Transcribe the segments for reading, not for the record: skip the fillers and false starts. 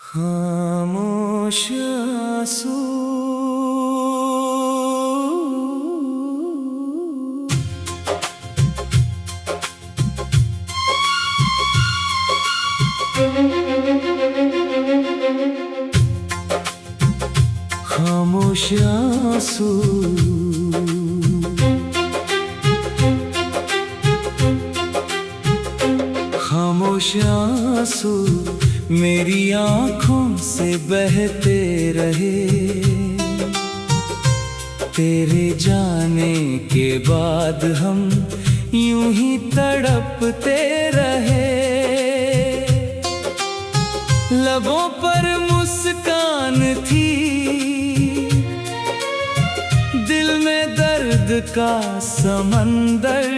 खामोश आंसू खामोश आंसू खामोश आंसू मेरी आँखों से बहते रहे। तेरे जाने के बाद हम यूं ही तड़पते रहे। लबों पर मुस्कान थी, दिल में दर्द का समंदर।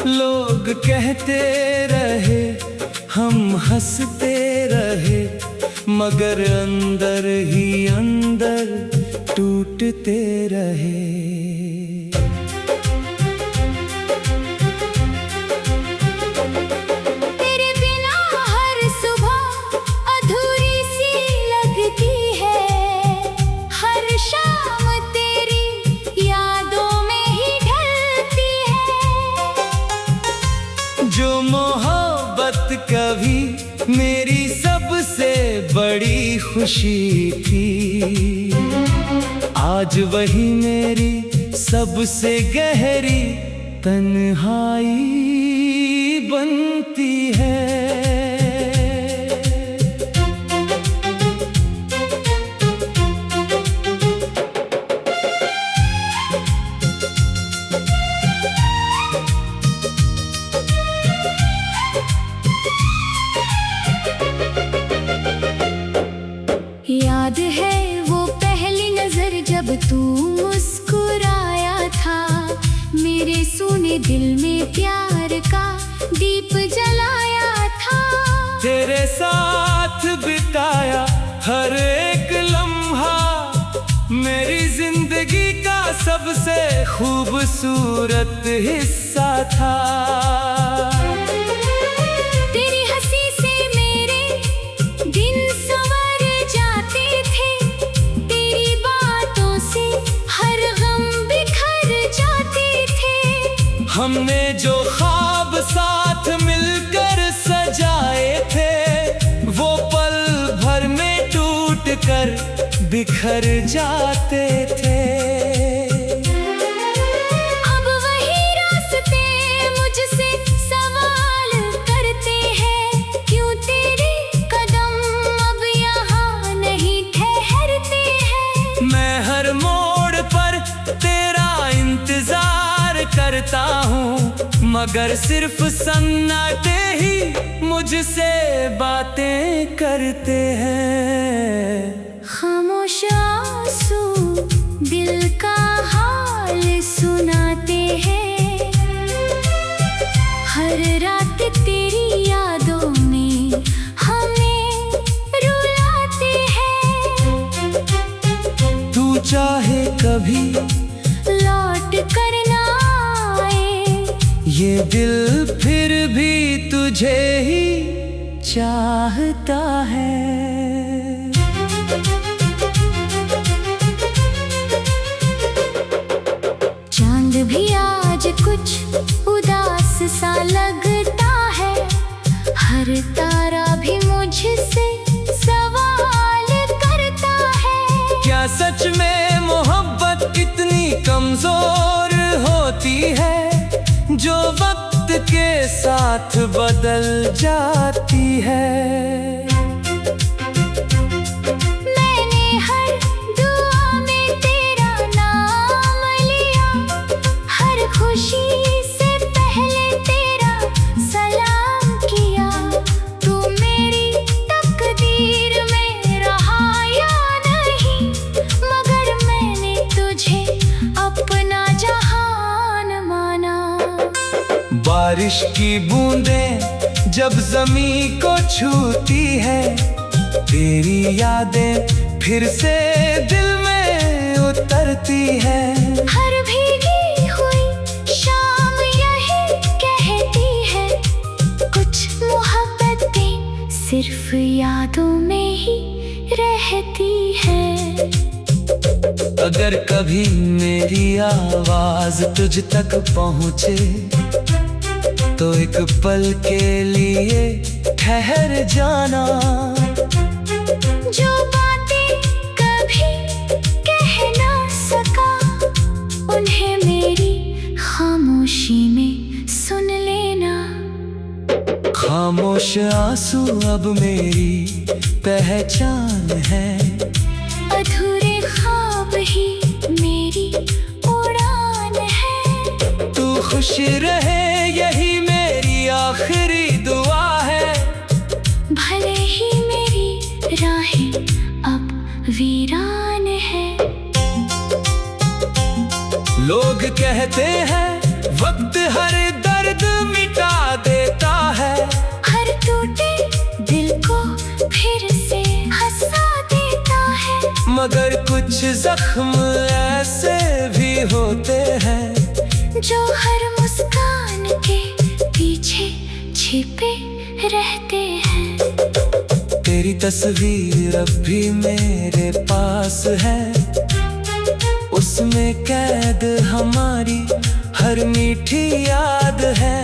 लोग कहते रहे, हम हंसते रहे, मगर अंदर ही अंदर टूटते रहे। तेरे बिना हर सुबह अधूरी सी लगती है। हर शाम तेरी यादों में ही ढलती है। जो मोहब्बत कभी मेरी सबसे बड़ी खुशी थी, आज वही मेरी सबसे गहरी तन्हाई बनती है। याद है वो पहली नजर जब तू मुस्कुराया था। मेरे सूने दिल में प्यार का दीप जलाया था। तेरे साथ बिताया हर एक लम्हा मेरी जिंदगी का सबसे खूबसूरत हिस्सा था। तेरी हंसी से मेरे दिन संवर जाते थे। तेरी बातों से हर गम बिखर जाते थे। हमने जो ख्वाब साथ मिलकर सजाए थे, वो पल भर में टूट कर बिखर जाते थे। अब वही रास्ते मुझसे सवाल करते हैं, क्यों तेरे कदम अब यहाँ नहीं ठहरते हैं। मैं हर मोड़ पर तेरा इंतजार करता हूँ, मगर सिर्फ सन्नाटे ही मुझसे बातें करते हैं। खामोश आंसू दिल का हाल सुनाते हैं। हर रात तेरी यादों में हमें रुलाते हैं। तू चाहे कभी लौट कर ना आए, ये दिल फिर भी तुझे ही चाहता है। चांद भी आज कुछ उदास सा लगता है। हर तारा भी मुझसे सवाल करता है। क्या सच में मोहब्बत इतनी कमजोर होती है, जो वक्त के साथ बदल जाती है। मैंने हर दुआ में तेरा नाम लिया। हर खुशी से पहले तेरा सलाम किया। तू मेरी तकदीर में रहा या नहीं, मगर मैंने तुझे अपना जहान माना। बारिश की बूंदें जब ज़मीं को छूती है, तेरी यादें फिर से दिल में उतरती है। हर भीगी हुई शाम यही कहती है, कुछ मोहब्बतें सिर्फ सिर्फ यादों में ही रहती है। अगर कभी मेरी आवाज तुझ तक पहुँचे तो एक पल के लिए ठहर जाना। जो बातें कभी कह ना सका उन्हें मेरी खामोशी में सुन लेना। खामोश आंसू अब मेरी पहचान है, अधूरे ख्वाब ही मेरी उड़ान है। तू खुश रहे यही मेरी आखिरी दुआ है। भले ही मेरी राहें अब वीरान है। लोग कहते हैं वक्त हर दर्द मिटा देता है, हर टूटे दिल को फिर से हंसा देता है। मगर कुछ जख्म ऐसे भी होते हैं जो हर मुस्कान के पीछे छिपे रहते हैं। तेरी तस्वीर अब भी मेरे पास है, उसमें कैद हमारी हर मीठी याद है।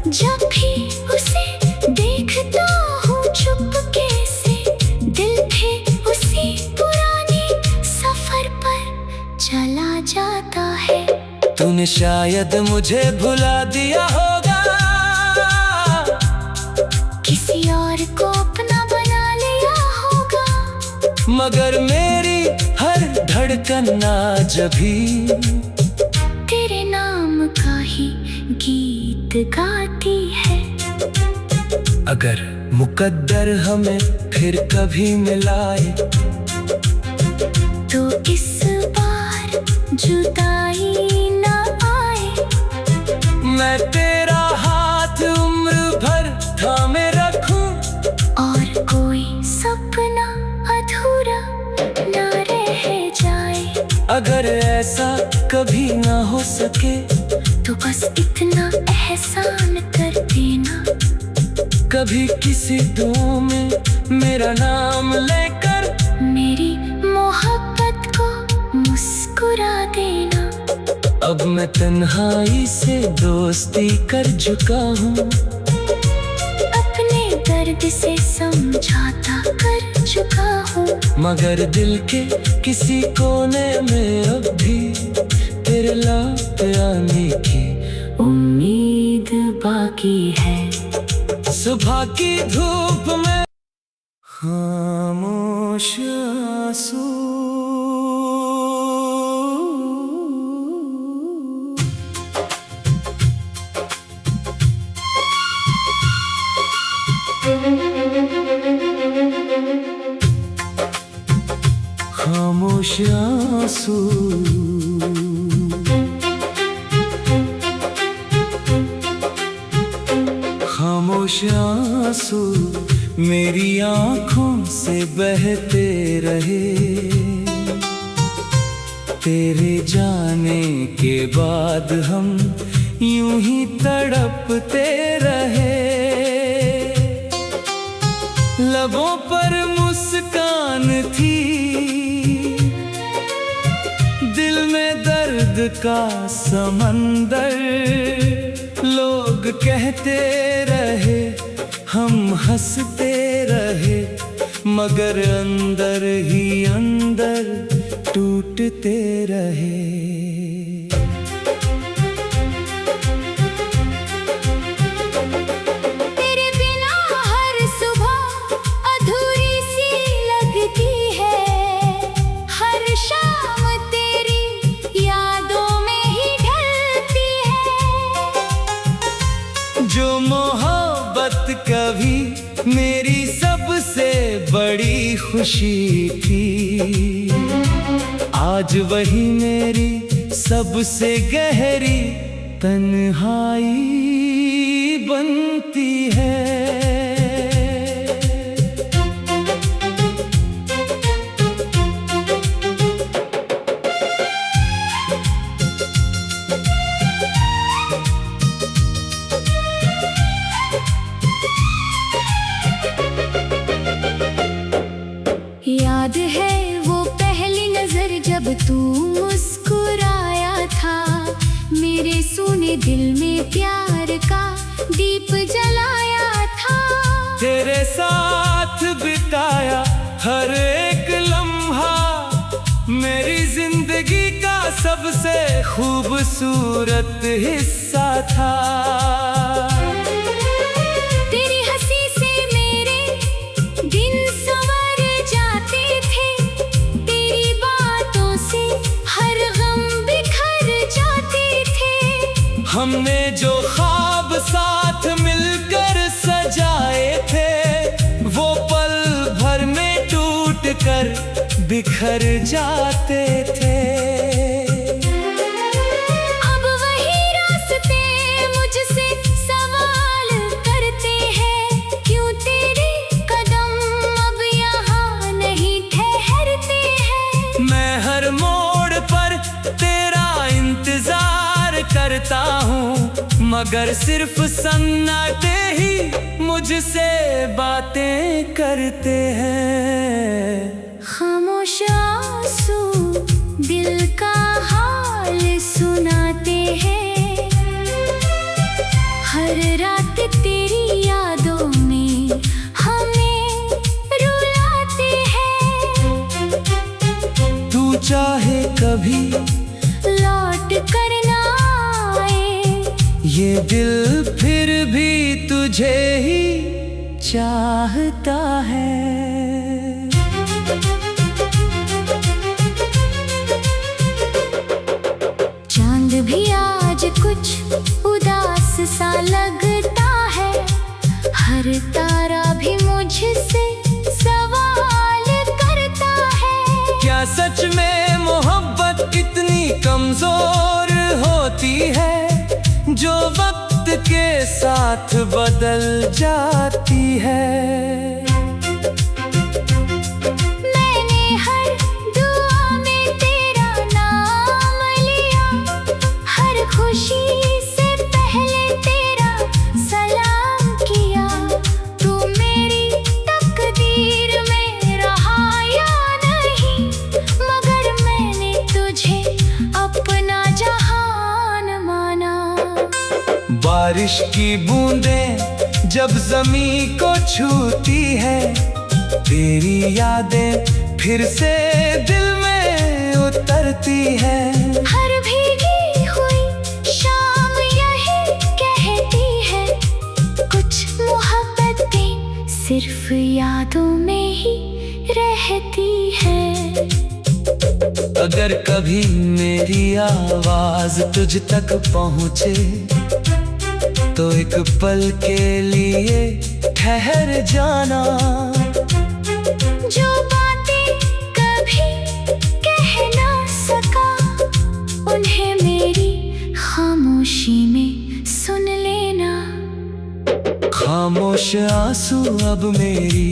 जब भी उसे देखता हूँ चुपके से, दिल फिर उसी पुराने सफर पर चला जाता है। तूने शायद मुझे भुला दिया होगा, किसी और को अपना बना लिया होगा। मगर मेरी हर धड़कन आज भी तेरे नाम का ही गीत गाती है। अगर मुकद्दर हमें फिर कभी मिलाए तो इस बार जुदाई ना आए। मैं तेरा हाथ उम्र भर थामे रखूं, और कोई सपना अधूरा ना रह जाए। अगर ऐसा कभी ना हो सके तो बस इतना एहसान कर देना, कभी किसी दुआ में मेरा नाम लेकर मेरी मोहब्बत को मुस्कुरा देना। अब मैं तन्हाई से दोस्ती कर चुका हूँ, अपने दर्द से समझौता कर चुका हूँ। मगर दिल के किसी कोने में अब भी तेरे लौट आने की उम्मीद बाकी है। सुबह की धूप में खामोश आंसू। खामोश आंसू खामोश आंसू मेरी आँखों से बहते रहे, तेरे जाने के बाद हम यूं ही तड़पते रहे। लबों पर मुस्कान थी, दिल में दर्द का समंदर। लोग कहते रहे हम हंसते रहे, मगर अंदर ही अंदर टूटते रहे। तेरे बिना हर सुबह अधूरी सी लगती है, हर शाम तेरी यादों में ही ढलती है। जो मोहब्बत कभी मेरी सबसे बड़ी खुशी थी, आज वही मेरी सबसे गहरी तन्हाई बनती है। याद है वो पहली नजर जब तू मुस्कुराया था, मेरे सूने दिल में प्यार का दीप जलाया था। तेरे साथ बिताया हर एक लम्हा मेरी जिंदगी का सबसे खूबसूरत हिस्सा था। तेरी हंसी से मेरे दिन संवर जाते थे, तेरी बातों से हर गम बिखर जाते थे। हमने जो ख्वाब साथ मिलकर सजाए थे, वो पल भर में टूट कर बिखर जाते थे। अब वही रास्ते मुझसे सवाल करते हैं, क्यों तेरे कदम अब यहाँ नहीं ठहरते हैं। मैं हर मोड़ पर तेरा इंतजार करता हूँ, मगर सिर्फ सन्नाटे ही मुझसे बातें करते हैं। खामोश आंसू दिल का हाल सुनाते हैं, हर रात तेरी यादों में हमें रुलाते हैं। तू चाहे कभी लौट कर ना आए, ये दिल फिर भी तुझे ही चाहता है। चांद भी आज कुछ उदास सा लगता है, हर तारा भी मुझसे सवाल करता है। क्या सच में मोहब्बत इतनी कमजोर होती है, जो वक्त के साथ बदल जाती है। मैंने हर दुआ में तेरा नाम लिया, हर खुशी से पहले तेरा सलाम किया। तू मेरी तकदीर में रहा या नहीं, मगर मैंने तुझे अपना जहान माना। बारिश की बूंदें जब जमीन को छूती है, तेरी यादें फिर से दिल में उतरती है। हर भीगी हुई शाम यही कहती है, कुछ मोहब्बतें सिर्फ यादों में ही रहती है। अगर कभी मेरी आवाज तुझ तक पहुँचे, तो एक पल के लिए ठहर जाना। जो बातें कभी कह ना सका, उन्हें मेरी खामोशी में सुन लेना। खामोश आंसू अब मेरी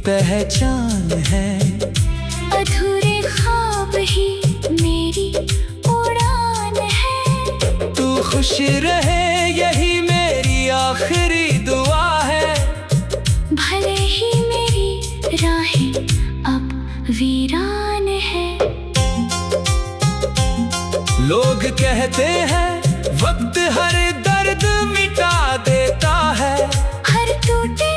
पहचान है, अधूरे ख्वाब ही मेरी उड़ान है। तू खुश रहे यही मेरी आखिरी दुआ है। भले ही मेरी राहें अब वीरान है। लोग कहते हैं वक्त हर दर्द मिटा देता है, हर टूटे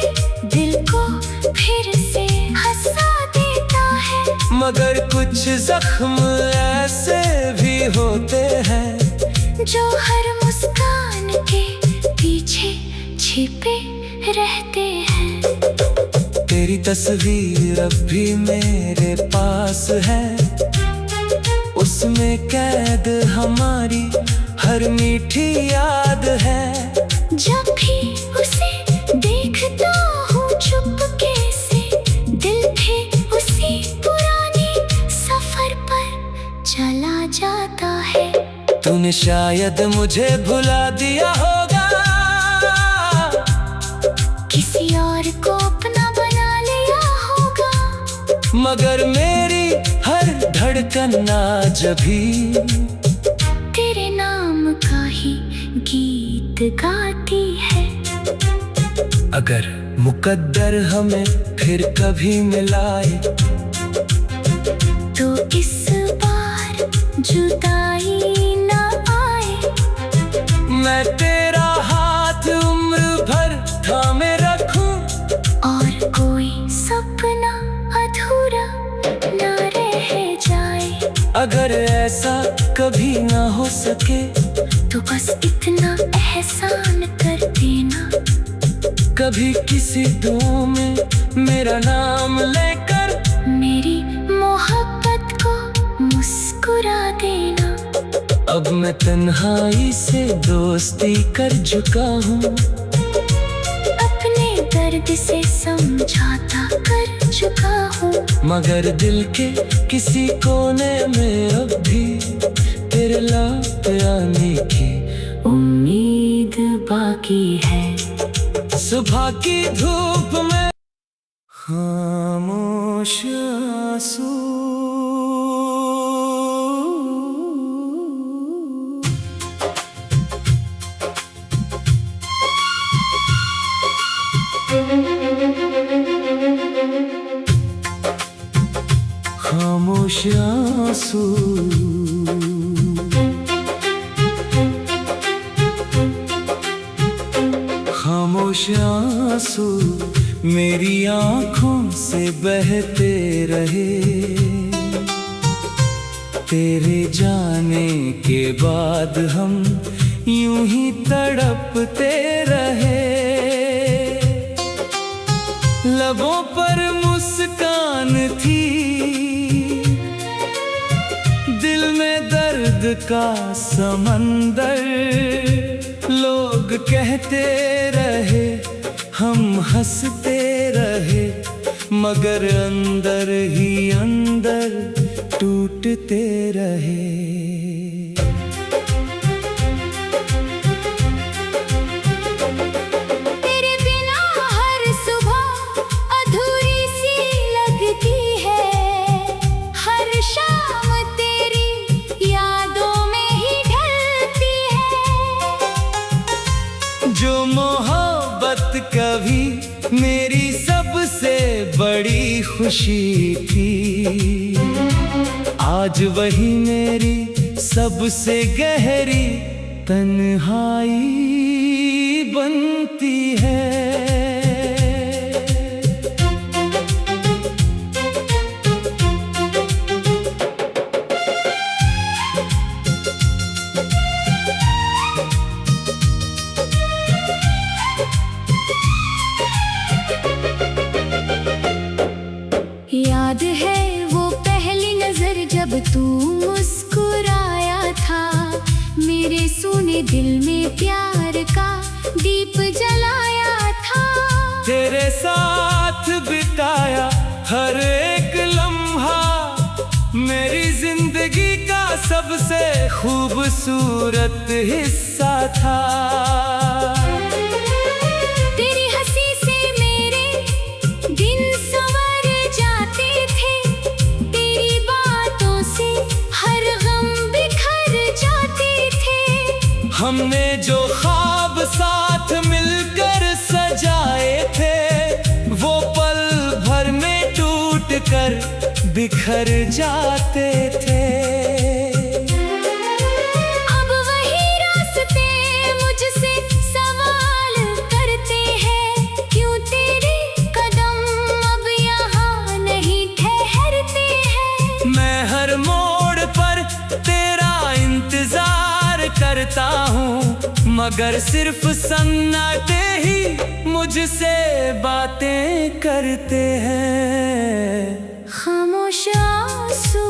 दिल को फिर से हंसा देता है। मगर कुछ जख्म ऐसे भी होते हैं, जो हर मुस्कान के पीछे छिपे रहते हैं। तेरी तस्वीर अब भी मेरे पास है, उसमें कैद हमारी हर मीठी याद है। जब भी उसे देखता हूँ चुपके से, दिल फिर उसी पुराने सफर पर चला जाता है। तूने शायद मुझे भुला दिया होगा, किसी और को अपना बना लिया होगा, मगर मेरी हर धड़कन आज भी तेरे नाम का ही गीत गाती है। अगर मुकद्दर हमें फिर कभी मिलाए, इस बार जुदाई ना आए। मैं तेरा हाथ उम्र भर थामे रखूं, और कोई सपना अधूरा ना रह जाए। अगर ऐसा कभी ना हो सके तो बस इतना एहसान कर देना, कभी किसी दुआ में मेरा नाम लेकर मेरी मोहब्बत को मुस्कुरा देना। अब मैं तन्हाई से दोस्ती कर चुका हूँ, अपने दर्द से समझौता कर चुका हूँ। मगर दिल के किसी कोने में अब भी तेरे लौट आने की उम्मीद बाकी है। सुबह की धूप में खामोश आंसू, खामोश आंसू, खामोश आंसू मेरी आँखों से बहते रहे। तेरे जाने के बाद हम यूं ही तड़पते रहे। लबों पर मुस्कान थी, दिल में दर्द का समंदर। लोग कहते रहे, हम हंसते रहे, मगर अंदर ही अंदर टूटते रहे। तेरे बिना हर सुबह अधूरी सी लगती है, हर शाम तेरी यादों में ही ढलती है। जो मोहब्बत कभी मेरी सबसे बड़ी खुशी थी, आज वही मेरी सबसे गहरी तन्हाई बनती है। याद है वो पहली नजर जब तू मुस्कुराया था, मेरे सूने दिल में प्यार का दीप जलाया था। तेरे साथ बिताया हर एक लम्हा मेरी जिंदगी का सबसे खूबसूरत हिस्सा था। तेरी हंसी से मेरे दिन संवर जाते थे, तेरी बातों से हर गम बिखर जाते थे। हमने जो ख्वाब साथ मिलकर सजाए थे, वो पल भर में टूट कर बिखर जाते थे। अब वही रास्ते मुझसे सवाल करते हैं, क्यों तेरे कदम अब यहाँ नहीं ठहरते हैं। मैं हर मोड़ पर तेरा इंतजार करता हूँ, मगर सिर्फ सन्नाटे ही मुझसे बातें करते हैं। खामोश आंसू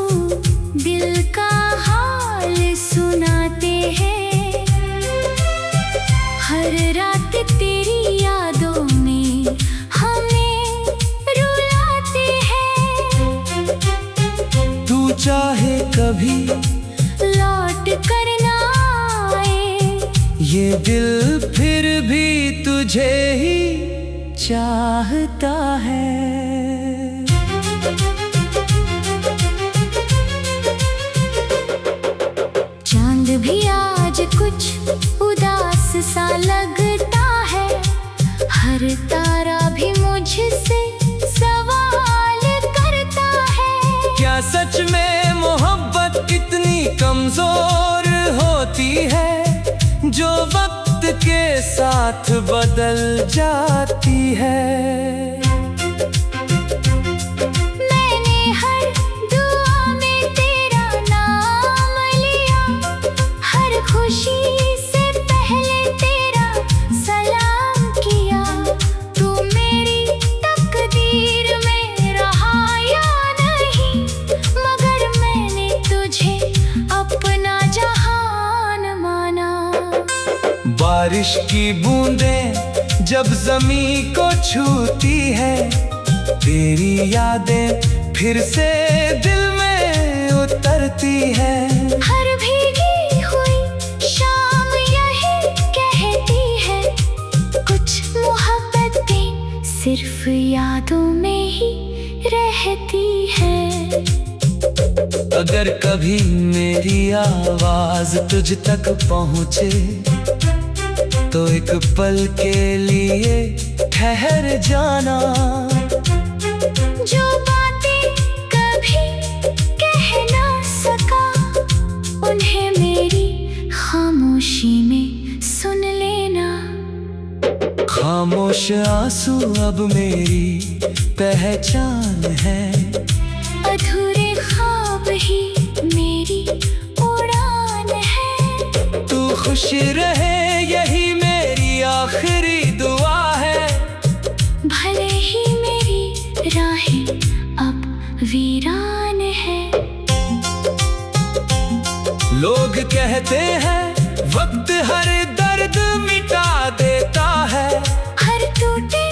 दिल का हाल सुनाते हैं, हर रात तेरी यादों में हमें रुलाते हैं। तू चाहे कभी लौट कर ना आए, ये दिल फिर भी तुझे ही चाहता है। चांद भी आज कुछ उदास सा लगता है, हर तारा भी मुझसे सवाल करता है। क्या सच में साथ बदल जाती है। मैंने हर दुआ में तेरा नाम लिया, हर खुशी से पहले तेरा सलाम किया। तू मेरी तकदीर में रहा या नहीं, मगर मैंने तुझे अपना जहान माना। बारिश की बूंदें जब ज़मीं को छूती है, तेरी यादें फिर से दिल में उतरती है। हर भीगी हुई शाम यही कहती है, कुछ मोहब्बतें सिर्फ यादों में ही रहती है। अगर कभी मेरी आवाज तुझ तक पहुँचे, तो एक पल के लिए ठहर जाना। जो बातें कभी कह ना सका, उन्हें मेरी खामोशी में सुन लेना। खामोश आंसू अब मेरी पहचान है, अधूरे ख्वाब ही मेरी उड़ान है। तू खुश रहे यही मेरी आखिरी दुआ है। भले ही मेरी राहें अब वीरान है। लोग कहते हैं वक्त हर दर्द मिटा देता है, हर टूटे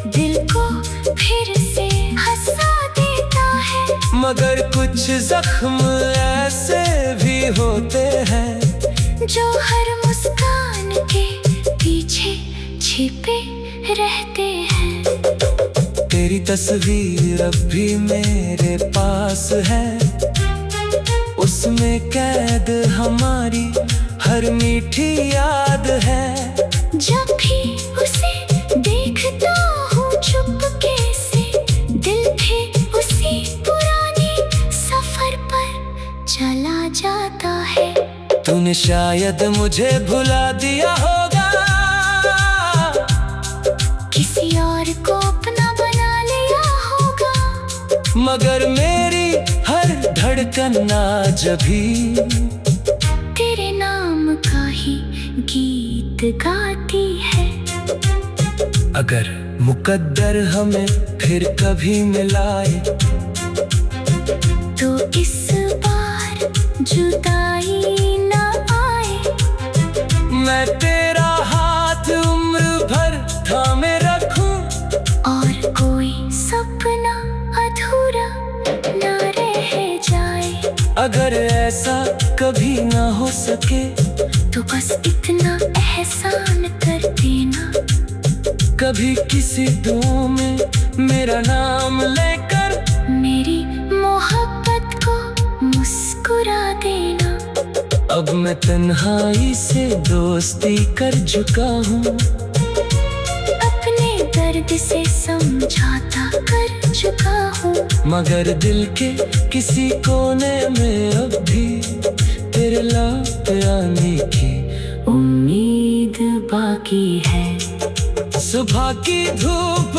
दिल को फिर से हंसा देता है। मगर कुछ जख्म ऐसे भी होते हैं, जो हर मुस्कान के पीछे छिपे रहते हैं। तेरी तस्वीर अब भी मेरे पास है, उसमें कैद हमारी हर मीठी याद है। जब भी उसे देखता हूँ चुपके से, दिल फिर उसी पुराने सफर पर चला जाता है। तूने शायद मुझे भुला दिया होगा, किसी और को अपना बना लिया होगा, मगर मेरी हर धड़कन आज भी तेरे नाम का ही गीत गाती है। अगर मुकद्दर हमें फिर कभी मिलाए, तो इस बार जुदाई ना आए। मैं तेरा हाथ उम्र भर थामे रखूं, और कोई सपना अधूरा ना रह जाए। अगर ऐसा कभी ना हो सके, तो बस इतना एहसान कर देना, कभी किसी दुआ में मेरा नाम लेकर मेरी मोहब्बत को मुस्कुरा देना। अब मैं तन्हाई से दोस्ती कर चुका हूँ, अपने दर्द से समझौता कर चुका हूँ, मगर दिल के किसी कोने में अब भी तेरे लौट आने की उम्मीद बाकी है। सुबह की धूप